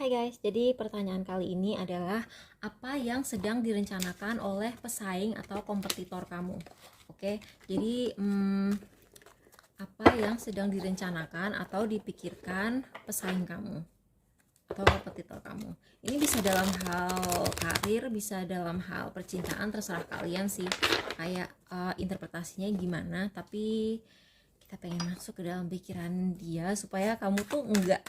Hai guys, jadi pertanyaan kali ini adalah apa yang sedang direncanakan oleh pesaing atau kompetitor kamu? Oke, jadi apa yang sedang direncanakan atau dipikirkan pesaing kamu atau kompetitor kamu? Ini bisa dalam hal karir, bisa dalam hal percintaan, terserah kalian sih. Kayak interpretasinya gimana, tapi kita pengen masuk ke dalam pikiran dia supaya kamu tuh enggak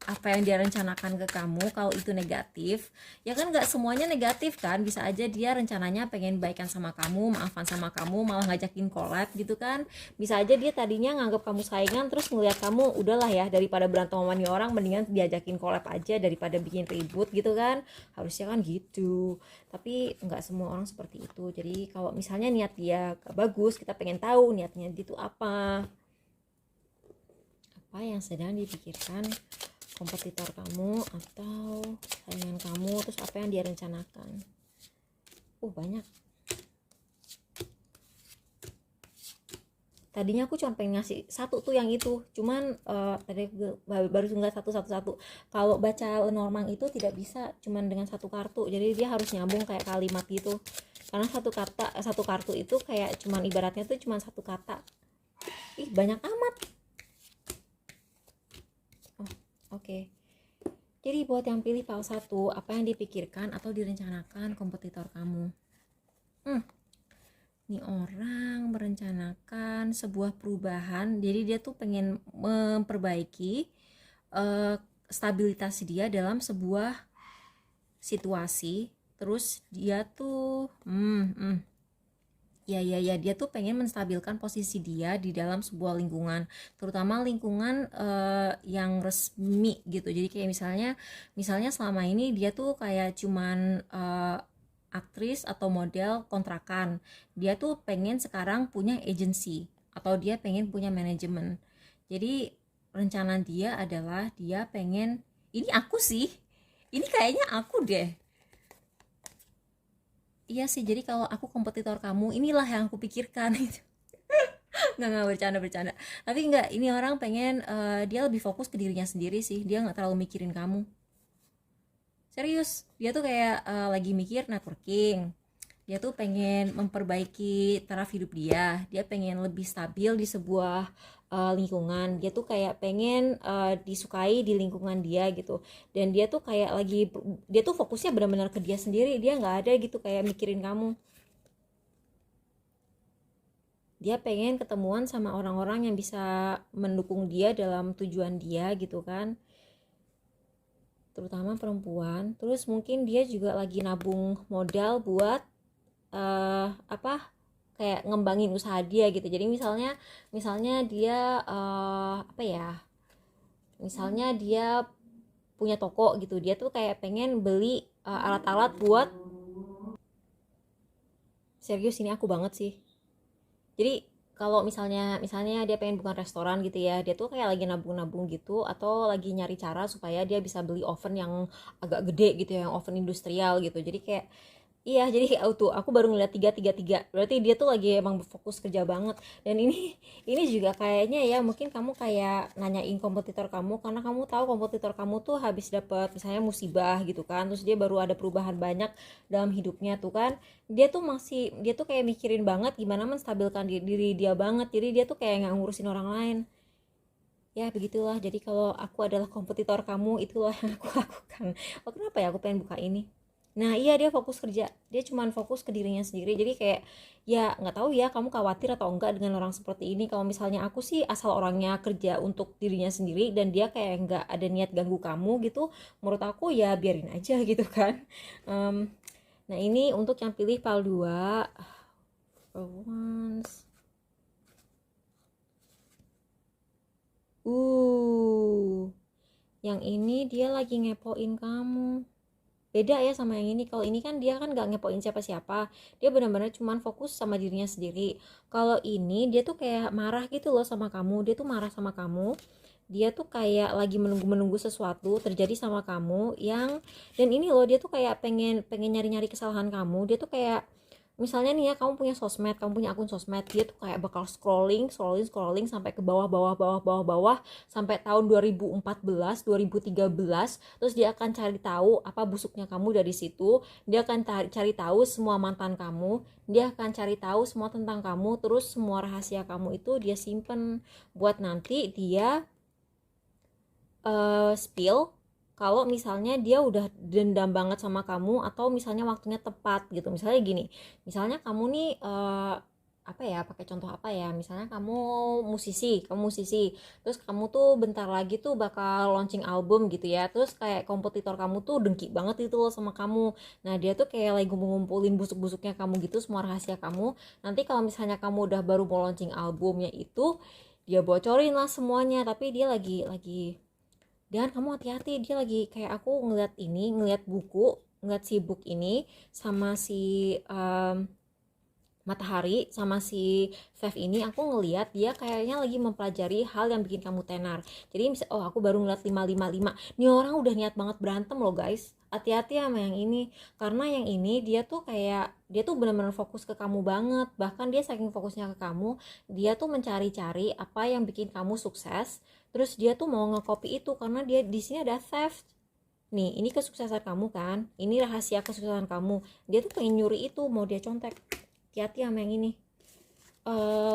apa yang dia rencanakan ke kamu kalau itu negatif, ya kan nggak semuanya negatif kan, bisa aja dia rencananya pengen baikan sama kamu, maafan sama kamu, malah ngajakin collab gitu kan. Bisa aja dia tadinya nganggap kamu saingan, terus ngeliat kamu udahlah ya, daripada berantem sama nih orang mendingan diajakin collab aja daripada bikin ribut gitu kan, harusnya kan gitu. Tapi nggak semua orang seperti itu. Jadi kalau misalnya niat dia gak bagus, kita pengen tahu niatnya itu apa yang sedang dipikirkan kompetitor kamu atau saingan kamu, terus apa yang dia rencanakan. Banyak. Tadinya aku cuma pengen ngasih satu tuh yang itu, cuman tadi baru nggak satu. Kalau baca Lenormand itu tidak bisa cuman dengan satu kartu, jadi dia harus nyambung kayak kalimat gitu, karena satu kartu itu kayak cuman ibaratnya tuh cuman satu kata. Banyak amat. Oke. Jadi buat yang pilih PAL 1, apa yang dipikirkan atau direncanakan kompetitor kamu? Ini orang merencanakan sebuah perubahan, jadi dia tuh pengen memperbaiki stabilitas dia dalam sebuah situasi. Terus dia tuh dia tuh pengen menstabilkan posisi dia di dalam sebuah lingkungan, terutama lingkungan yang resmi gitu. Jadi kayak misalnya selama ini dia tuh kayak cuman aktris atau model kontrakan, dia tuh pengen sekarang punya agency atau dia pengen punya manajemen. Jadi rencana dia adalah dia pengen, ini kayaknya aku deh. Iya sih, jadi kalau aku kompetitor kamu, inilah yang aku pikirkan. Nggak bercanda. Tapi nggak, ini orang pengen dia lebih fokus ke dirinya sendiri sih, dia nggak terlalu mikirin kamu. Serius, dia tuh kayak lagi mikir networking, dia tuh pengen memperbaiki taraf hidup dia pengen lebih stabil di sebuah lingkungan, dia tuh kayak pengen disukai di lingkungan dia gitu. Dan dia tuh fokusnya benar-benar ke dia sendiri, dia nggak ada gitu kayak mikirin kamu. Dia pengen ketemuan sama orang-orang yang bisa mendukung dia dalam tujuan dia gitu kan, terutama perempuan. Terus mungkin dia juga lagi nabung modal buat kayak ngembangin usaha dia gitu. Jadi misalnya dia misalnya dia punya toko gitu, dia tuh kayak pengen beli alat-alat buat, serius ini aku banget sih. Jadi kalau misalnya dia pengen bukan restoran gitu ya, dia tuh kayak lagi nabung-nabung gitu, atau lagi nyari cara supaya dia bisa beli oven yang agak gede gitu ya, yang oven industrial gitu. Jadi kayak, iya, jadi aku baru ngeliat tiga tiga tiga, berarti dia tuh lagi emang fokus kerja banget. Dan ini juga kayaknya ya, mungkin kamu kayak nanyain kompetitor kamu karena kamu tahu kompetitor kamu tuh habis dapat misalnya musibah gitu kan, terus dia baru ada perubahan banyak dalam hidupnya tuh kan. Dia tuh kayak mikirin banget gimana menstabilkan diri dia banget, jadi dia tuh kayak nggak ngurusin orang lain. Ya begitulah, jadi kalau aku adalah kompetitor kamu, itulah yang aku lakukan. Kenapa ya aku pengen buka ini? Nah iya, dia fokus kerja, dia cuman fokus ke dirinya sendiri. Jadi kayak, ya nggak tahu ya kamu khawatir atau enggak dengan orang seperti ini. Kalau misalnya aku sih, asal orangnya kerja untuk dirinya sendiri dan dia kayak nggak ada niat ganggu kamu gitu, menurut aku ya biarin aja gitu kan. Nah ini untuk yang pilih PAL 2. For once. Yang ini dia lagi ngepoin kamu. Beda ya sama yang ini. Kalau ini kan dia kan gak ngepoin siapa-siapa, dia benar-benar cuman fokus sama dirinya sendiri. Kalau ini dia tuh kayak marah gitu loh sama kamu, dia tuh marah sama kamu, dia tuh kayak lagi menunggu sesuatu terjadi sama kamu. Dan ini loh, dia tuh kayak pengen nyari-nyari kesalahan kamu. Dia tuh kayak misalnya nih ya, kamu punya sosmed, kamu punya akun sosmed, dia tuh kayak bakal scrolling sampai ke bawah sampai tahun 2014, 2013, terus dia akan cari tahu apa busuknya kamu dari situ, dia akan cari tahu semua mantan kamu, dia akan cari tahu semua tentang kamu, terus semua rahasia kamu itu dia simpen buat nanti dia spill kalau misalnya dia udah dendam banget sama kamu atau misalnya waktunya tepat gitu. Misalnya gini, misalnya kamu nih apa ya, pakai contoh apa ya, misalnya kamu musisi, terus kamu tuh bentar lagi tuh bakal launching album gitu ya, terus kayak kompetitor kamu tuh dengki banget itu loh sama kamu. Nah dia tuh kayak lagi ngumpulin busuk-busuknya kamu gitu, semua rahasia kamu. Nanti kalau misalnya kamu udah baru mau launching albumnya itu, dia bocorin lah semuanya, tapi dia lagi dan kamu hati-hati, dia lagi kayak aku ngeliat si book ini sama si Matahari sama si Chef ini, aku ngeliat dia kayaknya lagi mempelajari hal yang bikin kamu tenar. Jadi oh aku baru ngeliat 555, nih orang udah niat banget berantem loh guys. Hati-hati sama yang ini, karena yang ini dia tuh kayak dia tuh benar-benar fokus ke kamu banget. Bahkan dia saking fokusnya ke kamu, dia tuh mencari-cari apa yang bikin kamu sukses. Terus dia tuh mau ngekopi itu karena dia di sini ada theft. Nih, ini kesuksesan kamu kan? Ini rahasia kesuksesan kamu. Dia tuh pengen nyuri itu, mau dia contek. Hati-hati sama yang ini.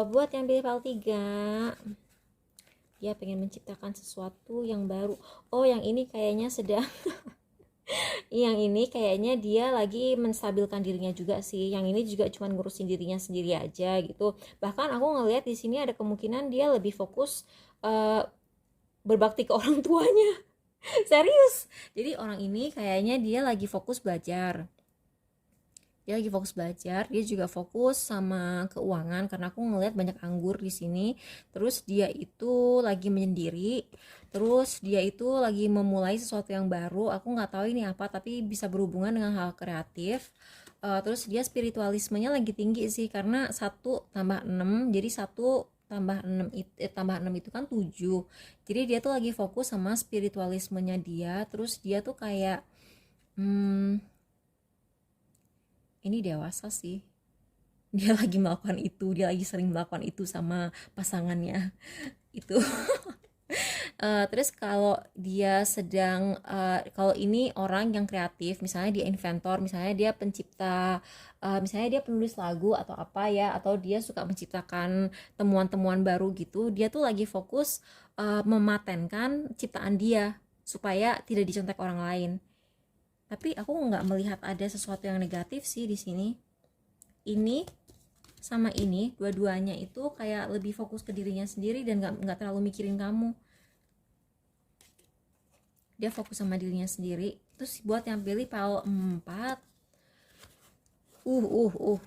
Buat yang pilih file 3, dia pengen menciptakan sesuatu yang baru. Oh, yang ini kayaknya sedang yang ini kayaknya dia lagi menstabilkan dirinya juga sih. Yang ini juga cuma ngurusin dirinya sendiri aja gitu. Bahkan aku ngelihat di sini ada kemungkinan dia lebih fokus berbakti ke orang tuanya. Serius. Jadi orang ini kayaknya dia lagi fokus belajar. Dia juga fokus sama keuangan karena aku ngelihat banyak anggur di sini. Terus dia itu lagi menyendiri, terus dia itu lagi memulai sesuatu yang baru. Aku nggak tahu ini apa, tapi bisa berhubungan dengan hal kreatif. Terus dia spiritualismenya lagi tinggi sih, karena 1 tambah 6, jadi 1 tambah 6 itu kan 7. Jadi dia tuh lagi fokus sama spiritualismenya dia. Terus dia tuh kayak ini dewasa sih, dia lagi melakukan itu, dia lagi sering melakukan itu sama pasangannya itu. Terus kalau dia sedang kalau ini orang yang kreatif, misalnya dia inventor, misalnya dia pencipta, misalnya dia penulis lagu atau apa ya, atau dia suka menciptakan temuan-temuan baru gitu, dia tuh lagi fokus mematenkan ciptaan dia supaya tidak dicontek orang lain. Tapi aku nggak melihat ada sesuatu yang negatif sih di sini. Ini sama ini, dua-duanya itu kayak lebih fokus ke dirinya sendiri dan nggak terlalu mikirin kamu. Dia fokus sama dirinya sendiri. Terus buat yang pilih pile 4, uh uh uh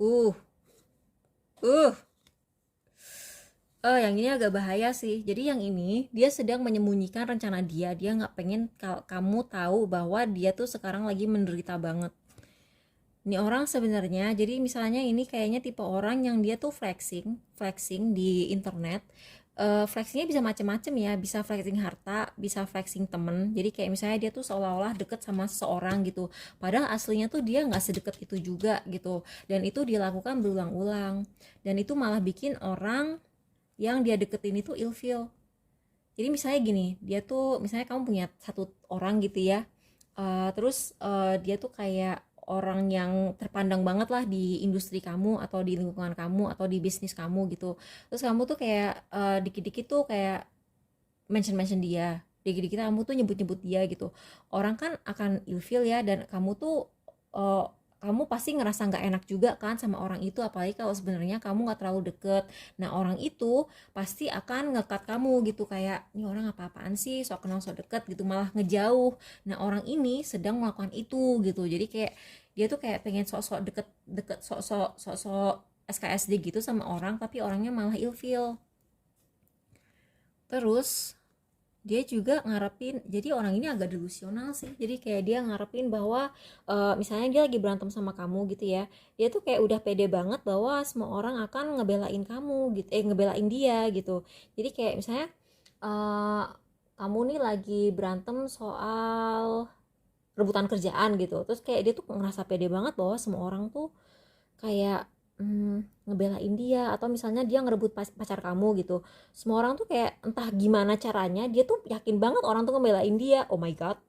uh uh yang ini agak bahaya sih. Jadi yang ini dia sedang menyembunyikan rencana dia. Dia nggak pengen kalau kamu tahu bahwa dia tuh sekarang lagi menderita banget. Ini orang sebenarnya, jadi misalnya ini kayaknya tipe orang yang dia tuh flexing di internet. Flexingnya bisa macem-macem ya, bisa flexing harta, bisa flexing temen. Jadi kayak misalnya dia tuh seolah-olah deket sama seseorang gitu, padahal aslinya tuh dia nggak sedekat itu juga gitu. Dan itu dilakukan berulang-ulang, dan itu malah bikin orang yang dia deketin itu ilfeel. Jadi misalnya gini, dia tuh misalnya kamu punya satu orang gitu ya, terus dia tuh kayak orang yang terpandang banget lah di industri kamu atau di lingkungan kamu atau di bisnis kamu gitu. Terus kamu tuh kayak dikit-dikit tuh kayak mention dia, dikit-dikit kamu tuh nyebut dia gitu. Orang kan akan ilfeel ya, dan kamu tuh uh, kamu pasti ngerasa nggak enak juga kan sama orang itu, apalagi kalau sebenarnya kamu nggak terlalu deket. Nah orang itu pasti akan ngekat kamu gitu, kayak ini orang apa-apaan sih, sok kenal sok deket gitu, malah ngejauh. Nah orang ini sedang melakukan itu gitu, jadi kayak dia tuh kayak pengen sok-sok deket sok-sok SKSD gitu sama orang, tapi orangnya malah ilfeel. Terus dia juga ngarepin, jadi orang ini agak delusional sih, jadi kayak dia ngarepin bahwa misalnya dia lagi berantem sama kamu gitu ya, dia tuh kayak udah pede banget bahwa semua orang akan ngebelain kamu gitu, ngebelain dia gitu. Jadi kayak misalnya uh, kamu nih lagi berantem soal rebutan kerjaan gitu, terus kayak dia tuh ngerasa pede banget bahwa semua orang tuh kayak ngebelain dia, atau misalnya dia ngerebut pacar kamu gitu. Semua orang tuh kayak entah gimana caranya dia tuh yakin banget orang tuh ngebelain dia. Oh my god.